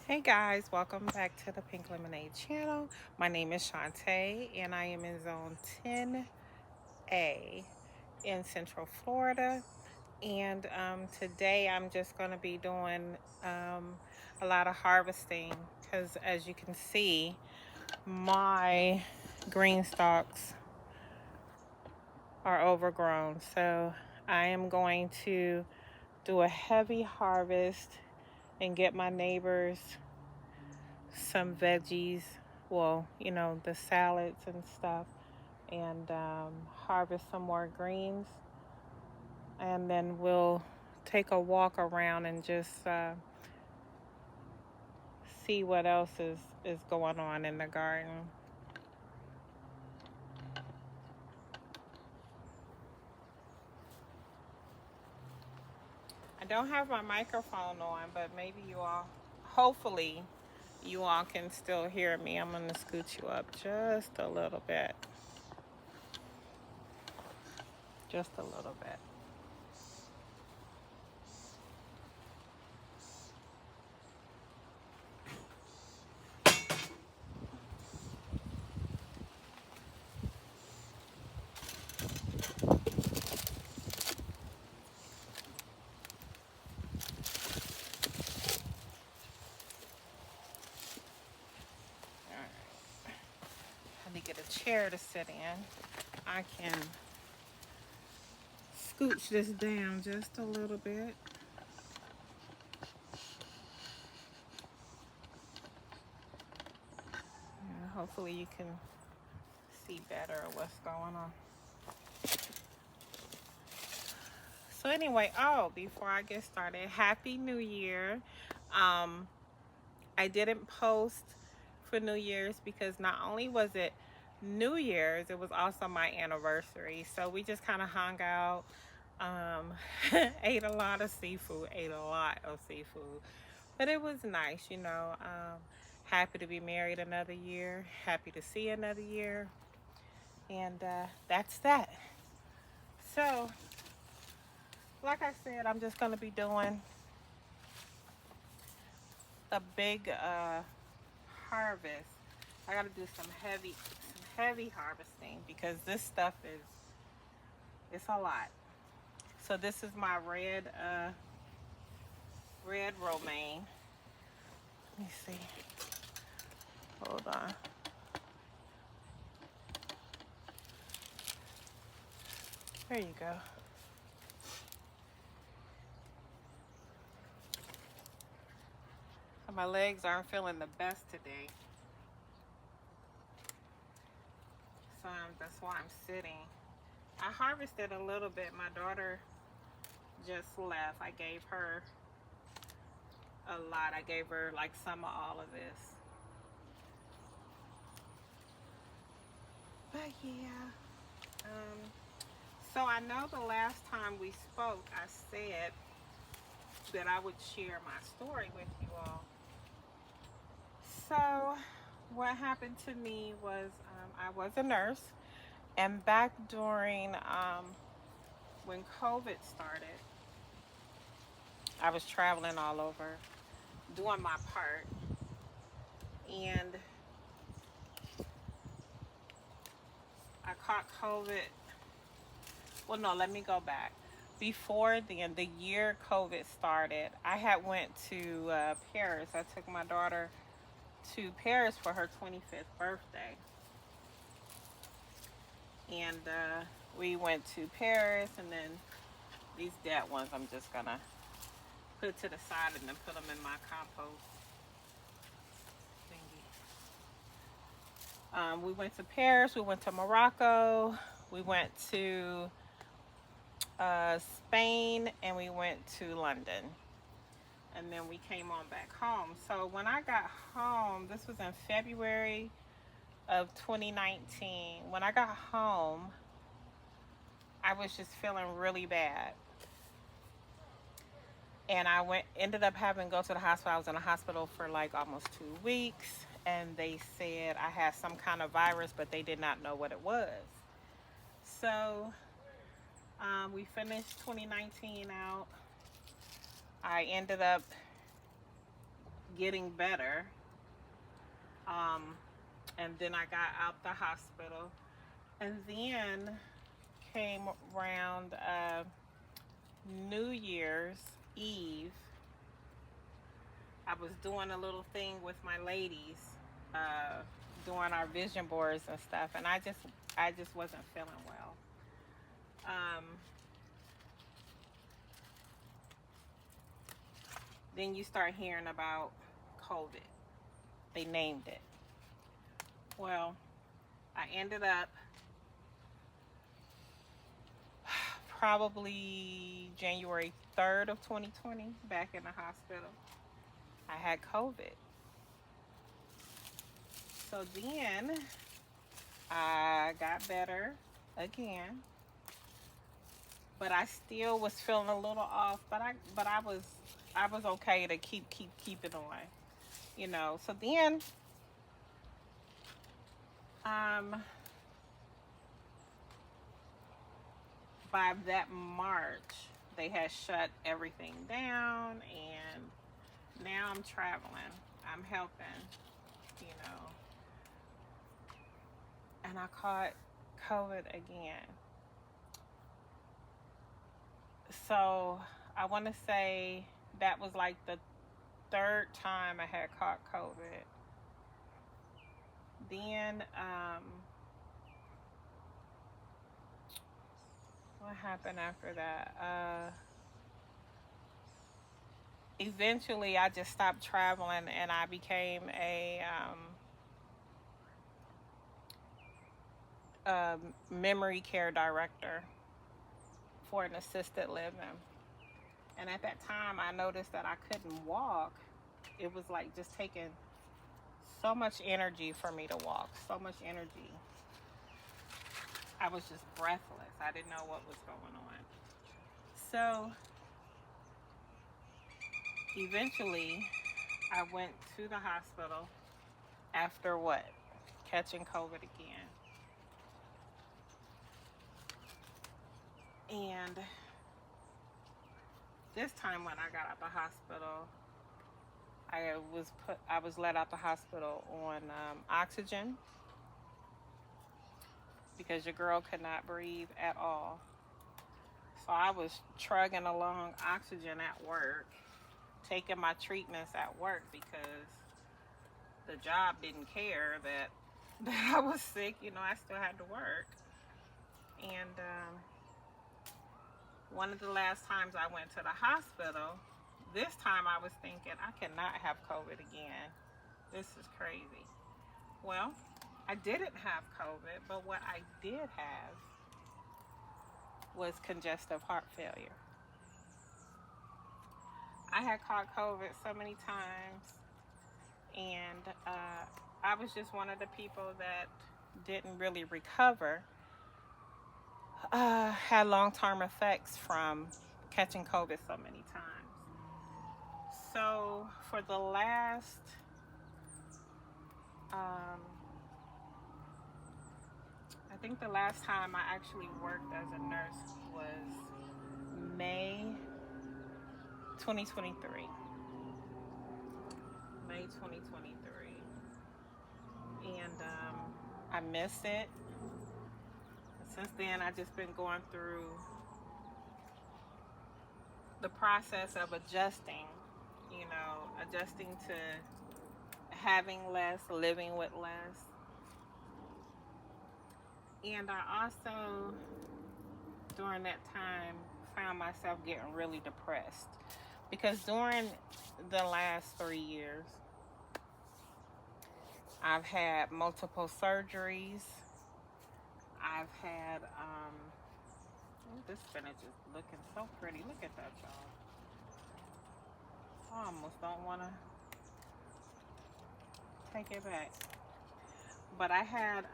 Hey guys, welcome back to the Pink Lemonade channel. My name is Shantae and I am in zone 10A in Central Florida. And today I'm just going to be doing a lot of harvesting because, as you can see, my green stalks are overgrown. So I am going to do a heavy harvest and get my neighbors some veggies, well, the salads and stuff, and harvest some more greens. And then we'll take a walk around and just see what else is going on in the garden. I don't have my microphone on, but maybe you all, hopefully, you all can still hear me. I'm going to scoot you up just a little bit. Just a little bit. All right. Let me get a chair to sit in. I can scooch this down just a little bit. And hopefully you can see better what's going on. So anyway, before I get started, Happy New Year. Um, I didn't post for New Year's because not only was it New Year's, it was also my anniversary. So we just kind of hung out, um, ate a lot of seafood, but it was nice, happy to be married another year, happy to see another year, and that's that. So, like I said, I'm just gonna be doing a big harvest. I gotta do some heavy harvesting because this stuff is it's a lot. So this is my red romaine. Let me see. Hold on. There you go. My legs aren't feeling the best today, so that's why I'm sitting. I harvested a little bit. My daughter just left. I gave her a lot. I gave her like some of all of this. But yeah. So I know the last time we spoke, I said that I would share my story with you all. So what happened to me was I was a nurse, and back during when COVID started, I was traveling all over doing my part, and I caught COVID. Well, no, let me go back. Before then, the year COVID started, I had went to Paris. I took my daughter to Paris for her 25th birthday, and we went to Paris. And then these dead ones, I'm just gonna put to the side and then put them in my compost thingy. We went to Paris. We went to Morocco. We went to Spain, and we went to London, and then we came on back home. So when I got home, this was in February of 2019. When I got home, I was just feeling really bad, and ended up having to go to the hospital. I was in the hospital for like almost 2 weeks, and they said I had some kind of virus, but they did not know what it was. So we finished 2019 out. I ended up getting better. Um, and then I got out the hospital. And then came around New Year's Eve. I was doing a little thing with my ladies, uh, doing our vision boards and stuff, and I just wasn't feeling well. Um, then you start hearing about COVID. They named it. Well, I ended up probably January 3rd of 2020 back in the hospital. I had COVID. So then I got better again, but I still was feeling a little off. But I was okay to keep it on, you know. So then, um, by that March, they had shut everything down, and now I'm traveling. I'm helping, you know, and I caught COVID again. So I want to say that was like the third time I had caught COVID. Then, what happened after that? Eventually, I just stopped traveling and I became a memory care director for an assisted living. And at that time, I noticed that I couldn't walk. It was like just taking so much energy for me to walk, so much energy. I was just breathless. I didn't know what was going on. So eventually, I went to the hospital after what? Catching COVID again. And this time when I got out the hospital, I was let out the hospital on oxygen because your girl could not breathe at all. So I was trugging along oxygen at work, taking my treatments at work because the job didn't care that that I was sick. You know, I still had to work. And one of the last times I went to the hospital, this time I was thinking I cannot have COVID again. This is crazy. Well, I didn't have COVID, but what I did have was congestive heart failure. I had caught COVID so many times, and I was just one of the people that didn't really recover, had long-term effects from catching COVID so many times. So for the last, I think the last time I actually worked as a nurse was May 2023. May 2023. And I miss it. Since then, I've just been going through the process of adjusting, adjusting to having less, living with less. And I also, during that time, found myself getting really depressed because during the last 3 years, I've had multiple surgeries. I've had, this spinach is looking so pretty. Look at that, y'all. I almost don't want to take it back. But I had,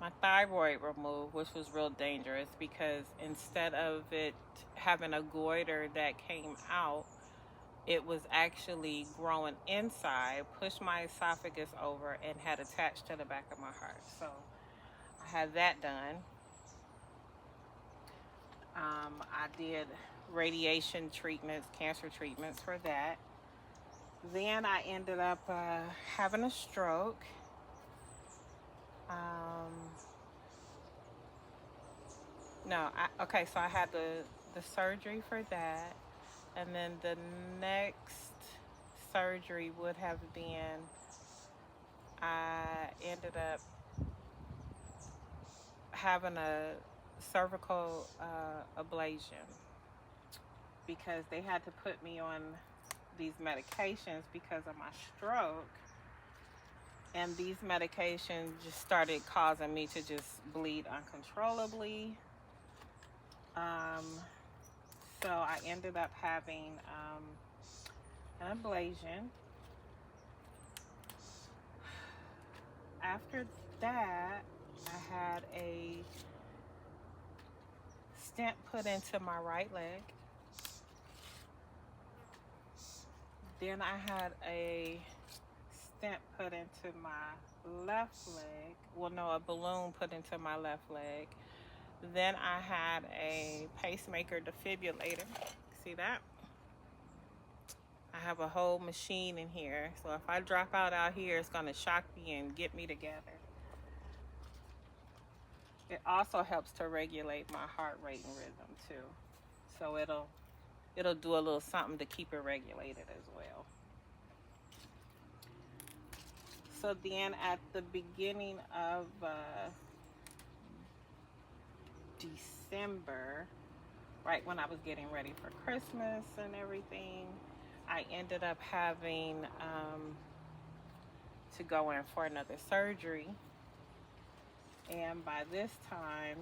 my thyroid removed, which was real dangerous because instead of it having a goiter that came out, it was actually growing inside, pushed my esophagus over, and had attached to the back of my heart. So I had that done. I did radiation treatments, cancer treatments for that. Then I ended up having a stroke. Um, no, okay, so I had the surgery for that, and then the next surgery would have been I ended up having a cervical ablation because they had to put me on these medications because of my stroke. And these medications just started causing me to just bleed uncontrollably. Um, so I ended up having an ablation. After that, I had a stent put into my right leg. Then I had a stent put into my left leg. Well, no, a balloon put into my left leg. Then I had a pacemaker defibrillator. See that? I have a whole machine in here. So if I drop out here, it's going to shock me and get me together. It also helps to regulate my heart rate and rhythm too. So it'll do a little something to keep it regulated as well. So then at the beginning of December, right when I was getting ready for Christmas and everything, I ended up having to go in for another surgery. And by this time,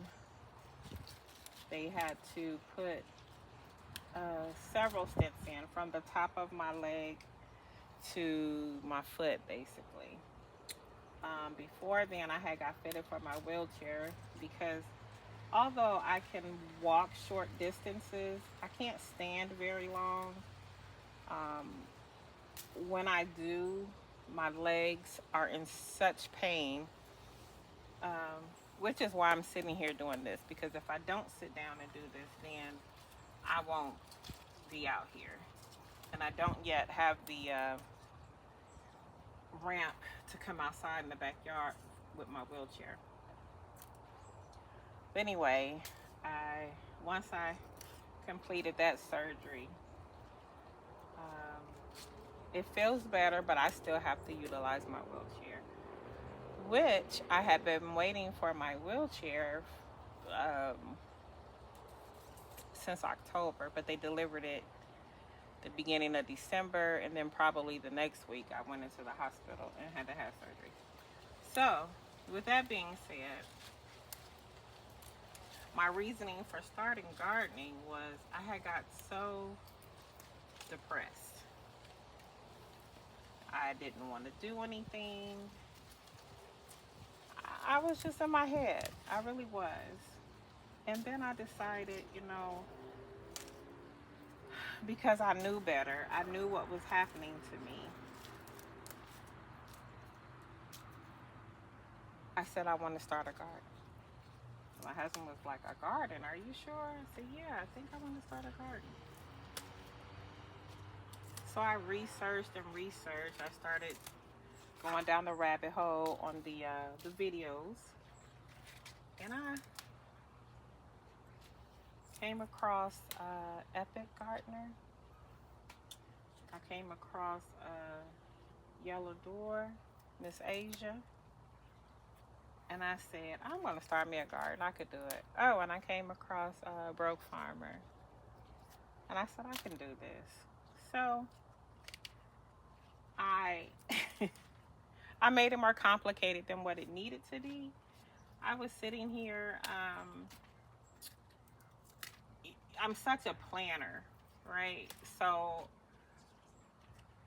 they had to put several stents in from the top of my leg to my foot, basically. Before then, I had got fitted for my wheelchair because although I can walk short distances, I can't stand very long. Um, when I do, my legs are in such pain, which is why I'm sitting here doing this, because if I don't sit down and do this, then I won't be out here. And I don't yet have the ramp to come outside in the backyard with my wheelchair. But anyway, once I completed that surgery, um, it feels better, but I still have to utilize my wheelchair, which I had been waiting for my wheelchair since October, but they delivered it the beginning of December, and then probably the next week I went into the hospital and had to have surgery. So, with that being said, my reasoning for starting gardening was I had got so depressed. I didn't want to do anything. I was just in my head. I really was. And then I decided, because I knew better, I knew what was happening to me. I said I want to start a garden. My husband was like, a garden? Are you sure? I said, yeah, I think I want to start a garden. So I researched and researched. I started going down the rabbit hole on the videos. And I came across Epic Gardener. I came across Yellow Door, Miss Asia. And I said, I'm going to start me a garden. I could do it. Oh, and I came across Broke Farmer. And I said, I can do this. So I I made it more complicated than what it needed to be. I was sitting here. I'm such a planner, right? So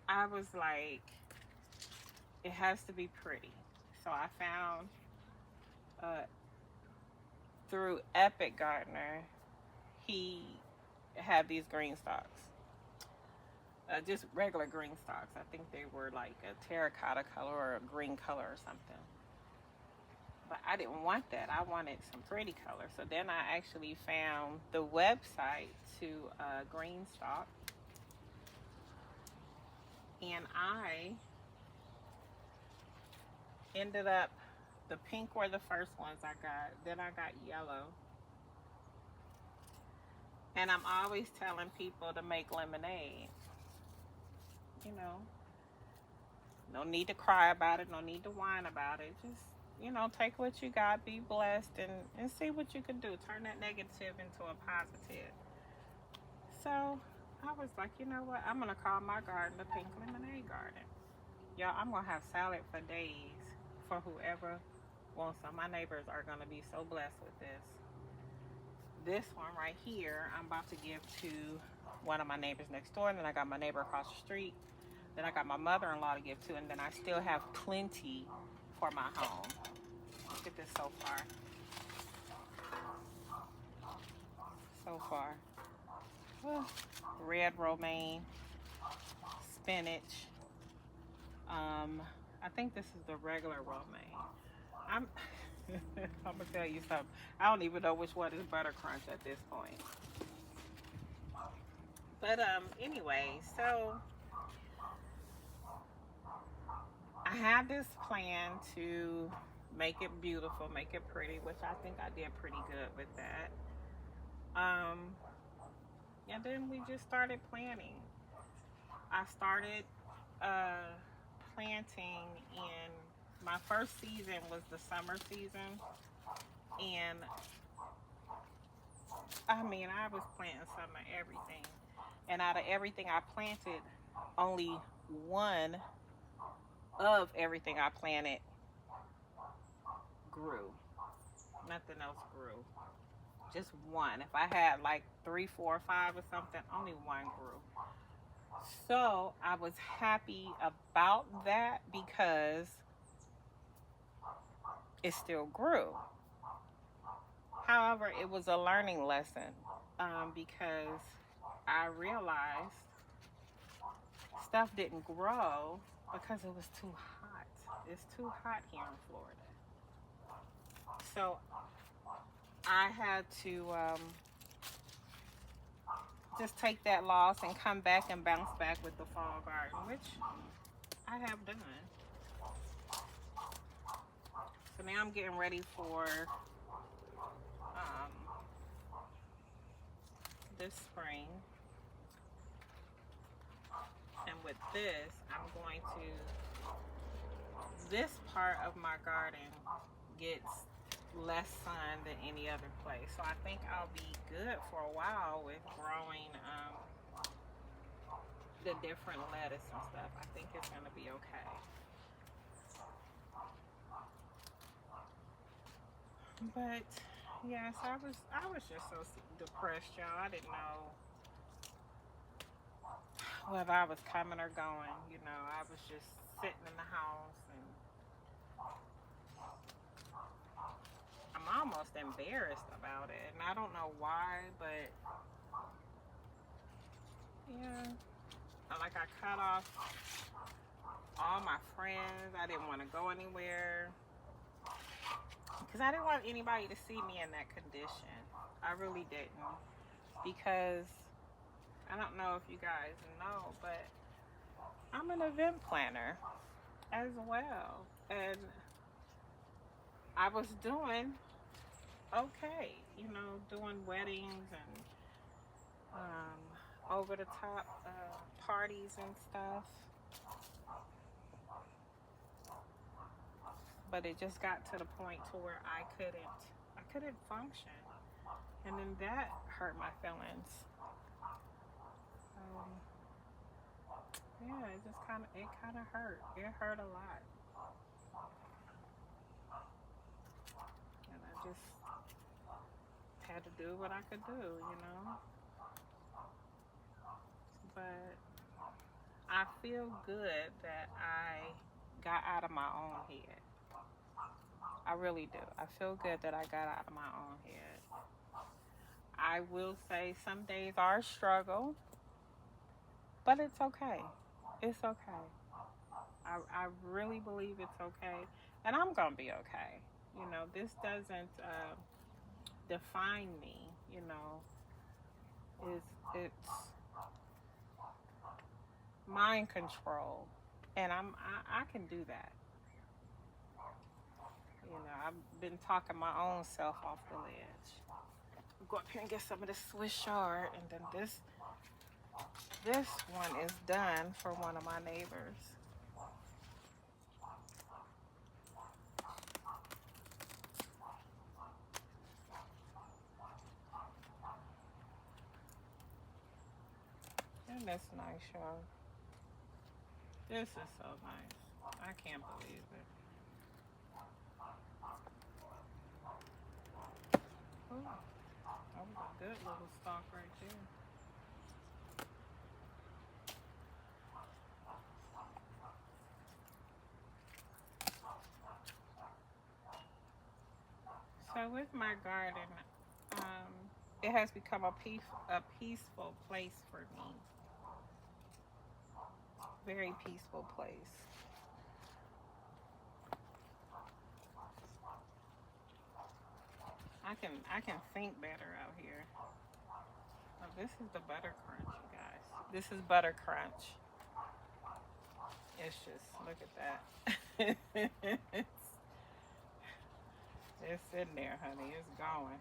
I was like, it has to be pretty. So I found through Epic Gardener, he had these Greenstalks. Just regular Greenstalks. I think they were like a terracotta color or a green color or something. But I didn't want that. I wanted some pretty colors. So then I actually found the website to Greenstalk, and I ended up, the pink were the first ones I got. Then I got yellow. And I'm always telling people to make lemonade. You know, no need to cry about it, no need to whine about it. Just, take what you got, be blessed, and see what you can do. Turn that negative into a positive. So I was like, you know what? I'm going to call my garden the Pink Lemonade Garden. Y'all, I'm going to have salad for days for whoever wants some. My neighbors are going to be so blessed with this. This one right here, I'm about to give to one of my neighbors next door. And then I got my neighbor across the street. Then I got my mother-in-law to give to. And then I still have plenty for my home. Look at this so far. So far. Red romaine, spinach. I think this is the regular romaine. I'm I'm gonna tell you something. I don't even know which one is butter crunch at this point. But anyway, so I have this plan to make it beautiful, make it pretty, which I think I did pretty good with that. And then we just started planning. I started planting in my first season was the summer season, and I mean I was planting some of everything, and out of everything I planted, only one of everything I planted grew. Nothing else grew. Just one. If I had like 3, 4, 5 or something, only one grew. So I was happy about that because it still grew. However, it was a learning lesson because I realized stuff didn't grow because it was too hot. It's too hot here in Florida. So I had to just take that loss and come back and bounce back with the fall garden, which I have done. So now I'm getting ready for this spring. And with this, I'm going to, this part of my garden gets less sun than any other place. So I think I'll be good for a while with growing the different lettuce and stuff. I think it's gonna be okay. But yes, I was just so depressed, y'all. I didn't know whether I was coming or going. I was just sitting in the house, and I'm almost embarrassed about it. And I don't know why, but yeah, like I cut off all my friends. I didn't want to go anywhere because I didn't want anybody to see me in that condition. I really didn't, because I don't know if you guys know, but I'm an event planner as well, and I was doing okay, doing weddings and over the top parties and stuff. But it just got to the point to where I couldn't function, and then that hurt my feelings. Yeah, it kind of hurt. It hurt a lot, and I just had to do what I could do. But I feel good that I got out of my own head. I really do. I feel good that I got out of my own head. I will say some days are a struggle, but it's okay. It's okay. I really believe it's okay. And I'm going to be okay. You know, this doesn't define me. You know, it's mind control, and I can do that. You know, I've been talking my own self off the ledge. Go up here and get some of this Swiss chard, and then this one is done for one of my neighbors. And that's nice, y'all. This is so nice. I can't believe it. Ooh, that was a good little stalk right there. So with my garden, um, it has become a peaceful place for me. Very peaceful place. I can think better out here. Oh, this is the butter crunch, you guys. This is butter crunch. It's just look at that. It's sitting there, honey. It's going.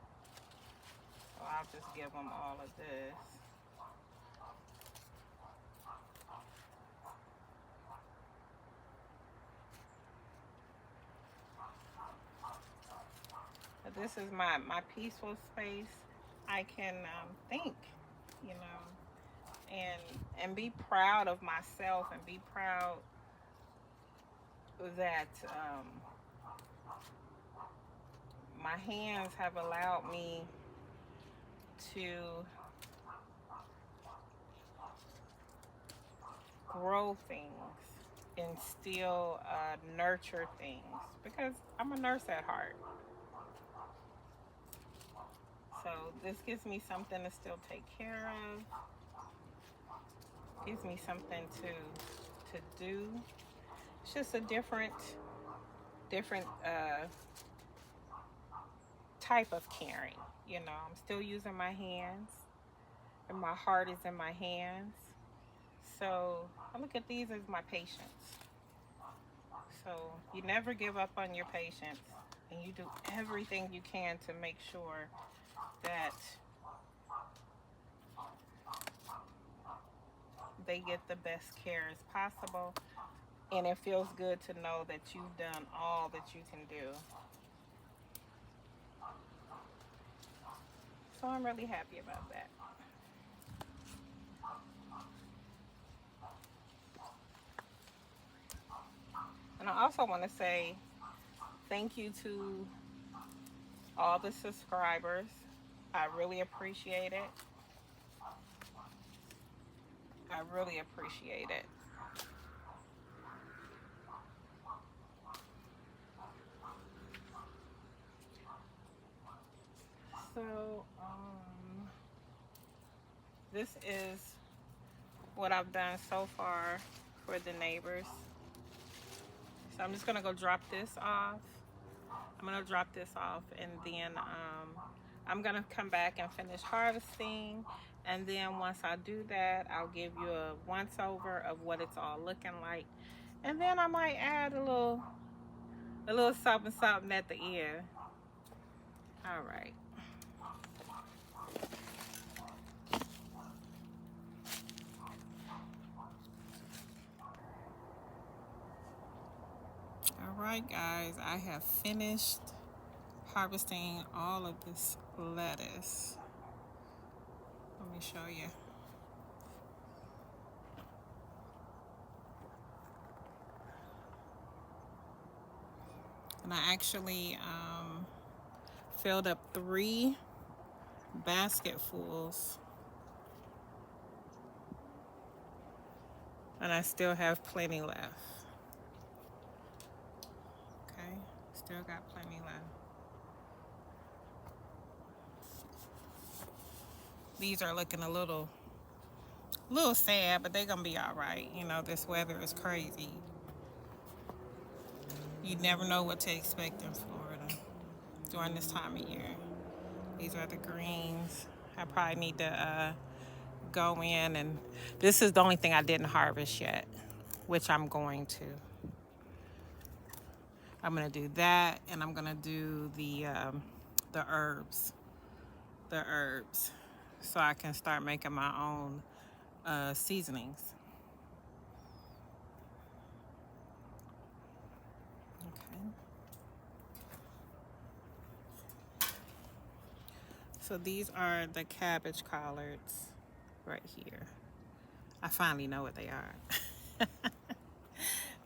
So I'll just give them all of this. But this is my peaceful space. I can think, you know, and be proud of myself and be proud that my hands have allowed me to grow things and still nurture things because I'm a nurse at heart. So this gives me something to still take care of. Gives me something to do. It's just a different type of caring. You know, I'm still using my hands, and my heart is in my hands. So I look at these as my patients. So you never give up on your patients, and you do everything you can to make sure that they get the best care as possible. And it feels good to know that you've done all that you can do. So I'm really happy about that. And I also want to say thank you to all the subscribers. I really appreciate it. I really appreciate it. So, this is what I've done so far for the neighbors. So I'm just gonna go drop this off. I'm gonna drop this off, and then I'm gonna come back and finish harvesting. And then once I do that, I'll give you a once over of what it's all looking like. And then I might add a little something something at the end. All right. All right, guys, I have finished harvesting all of this lettuce. Let me show you. And I actually filled up 3 basketfuls. And I still have plenty left. Okay, still got plenty left. These are looking a little sad, but they're gonna be all right. You know, this weather is crazy. You never know what to expect in Florida. during this time of year. These are the greens. I probably need to go in, and this is the only thing I didn't harvest yet, which I'm going to. I'm gonna do that, and I'm gonna do the herbs, so I can start making my own seasonings. Okay. So these are the cabbage collards right here. I finally know what they are.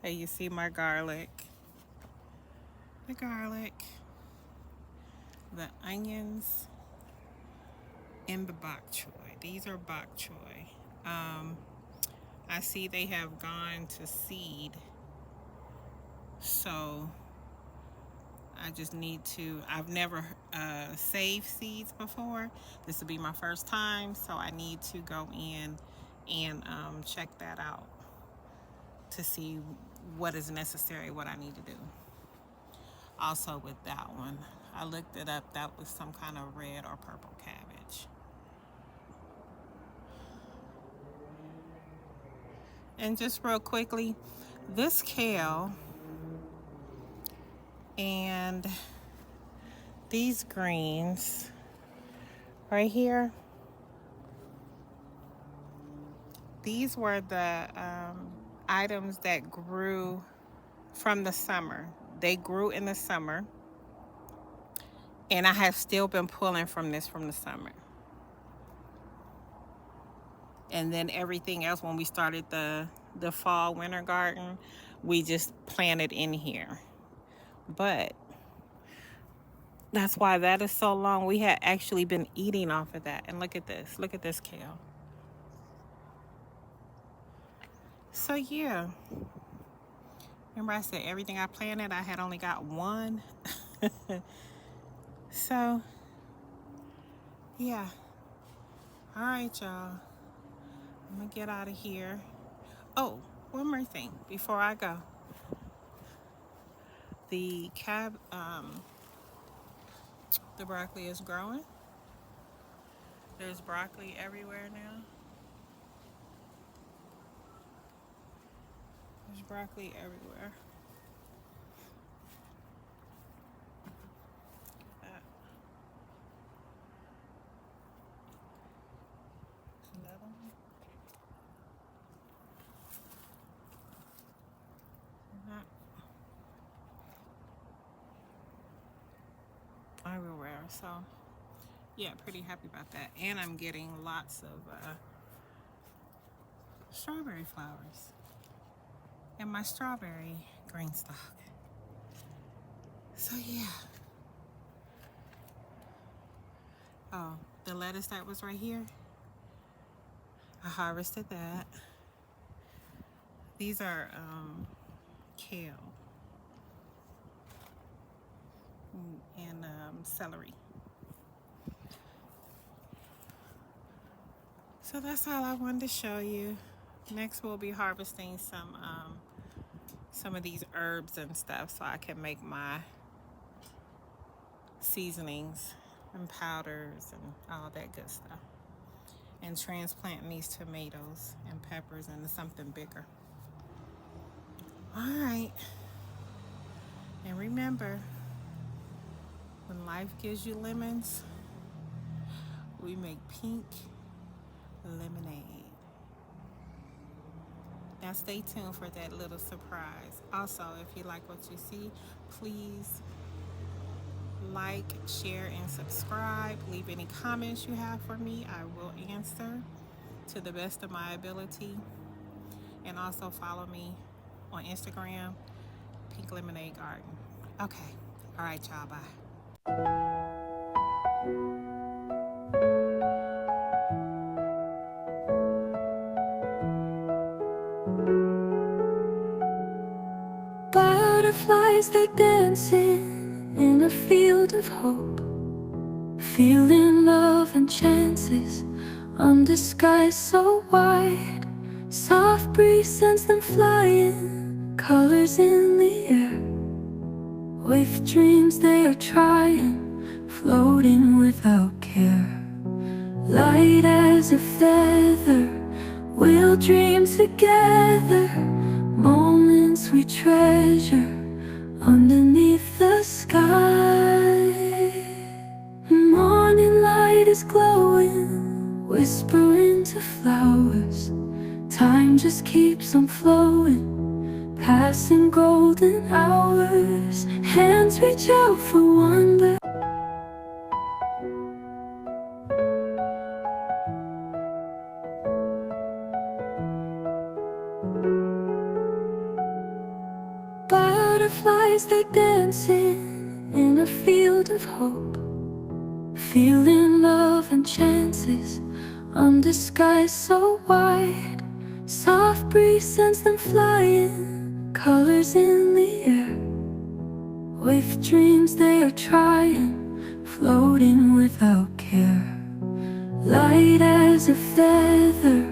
And you see my garlic, the onions, and the bok choy. These are bok choy. I see they have gone to seed, so I just need to, I've never saved seeds before. This will be my first time, so I need to go in and check that out to see what is necessary, what I need to do. Also with that one, I looked it up, that was some kind of red or purple cabbage. And just real quickly, this kale and these greens right here, these were the items that grew from the summer. They grew in the summer, and I have still been pulling from this from the summer. And then everything else, when we started the fall winter garden, we just planted in here. But that's why that is so long. We had actually been eating off of that. And look at this kale. So yeah, remember I said everything I planted, I had only got one. So yeah, all right, y'all, I'm gonna get out of here. Oh, one more thing before I go. The broccoli is growing. There's broccoli everywhere now. There's broccoli everywhere. Another one. Everywhere. So yeah, pretty happy about that. And I'm getting lots of strawberry flowers and my strawberry Greenstalk. So yeah. Oh, the lettuce that was right here, I harvested that. These are kale and celery. So that's all I wanted to show you. Next we'll be harvesting some of these herbs and stuff so I can make my seasonings and powders and all that good stuff. And transplanting these tomatoes and peppers into something bigger. All right. And remember, when life gives you lemons, we make pink lemonade. Now stay tuned for that little surprise. Also, if you like what you see, please like, share, and subscribe. Leave any comments you have for me. I will answer to the best of my ability. And also follow me on Instagram, Pink Lemonade Garden. Okay. All right, y'all. Bye. Butterflies, they're dancing in a field of hope, feeling love and chances under skies so wide. Soft breeze sends them flying, colors in the air. With dreams they are trying floating without care. Light as a feather, we'll dream together, moments we treasure underneath the sky. Morning light is glowing, whispering to flowers. Time just keeps on flowing, passing golden hours. Hands reach out for wonder. Butterflies, they're dancing in a field of hope, feeling love and chances under skies so wide. Soft breeze sends them flying, colors in the air. With dreams they are trying, floating without care. Light as a feather,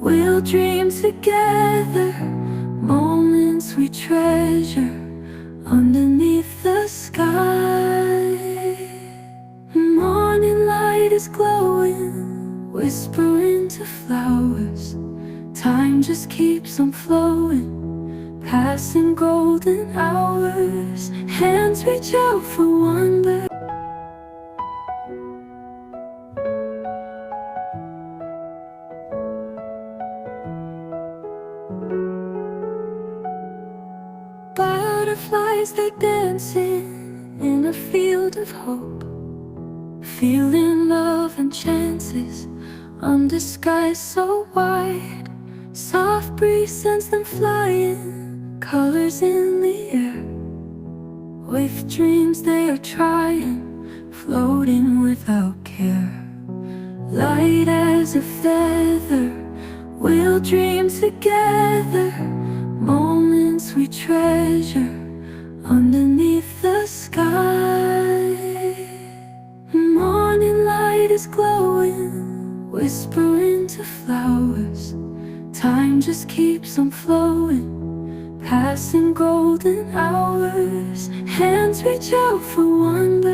we'll dream together, moments we treasure underneath the sky. Morning light is glowing, whispering to flowers. Time just keeps on flowing, passing golden hours. Hands reach out for wonder. Butterflies, they're dancing in a field of hope, feeling love and chances under skies so wide. Soft breeze sends them flying, colors in the air. With dreams they are trying, floating without care. Light as a feather, we'll dream together, moments we treasure underneath the sky. Morning light is glowing, whispering to flowers. Time just keeps on flowing, passing golden hours. Hands reach out for wonder.